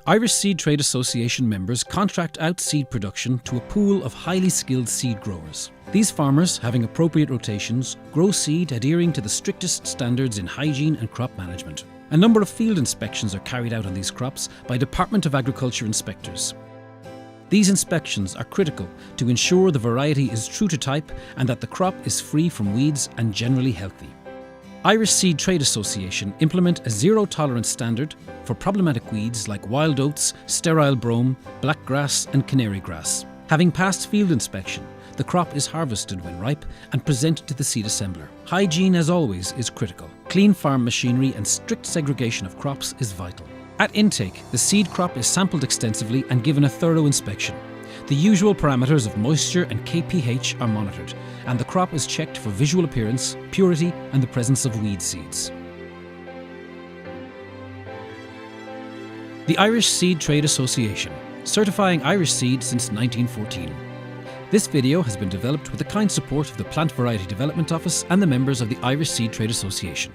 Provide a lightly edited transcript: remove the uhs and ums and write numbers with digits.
Irish Seed Trade Association members contract out seed production to a pool of highly skilled seed growers. These farmers, having appropriate rotations, grow seed adhering to the strictest standards in hygiene and crop management. A number of field inspections are carried out on these crops by Department of Agriculture inspectors. These inspections are critical to ensure the variety is true to type and that the crop is free from weeds and generally healthy. Irish Seed Trade Association implement a zero-tolerance standard for problematic weeds like wild oats, sterile brome, blackgrass and canary grass. Having passed field inspection, the crop is harvested when ripe and presented to the seed assembler. Hygiene, as always, is critical. Clean farm machinery and strict segregation of crops is vital. At intake, the seed crop is sampled extensively and given a thorough inspection. The usual parameters of moisture and kpH are monitored, and the crop is checked for visual appearance, purity and the presence of weed seeds. The Irish Seed Trade Association, certifying Irish seed since 1914. This video has been developed with the kind support of the Plant Variety Development Office and the members of the Irish Seed Trade Association.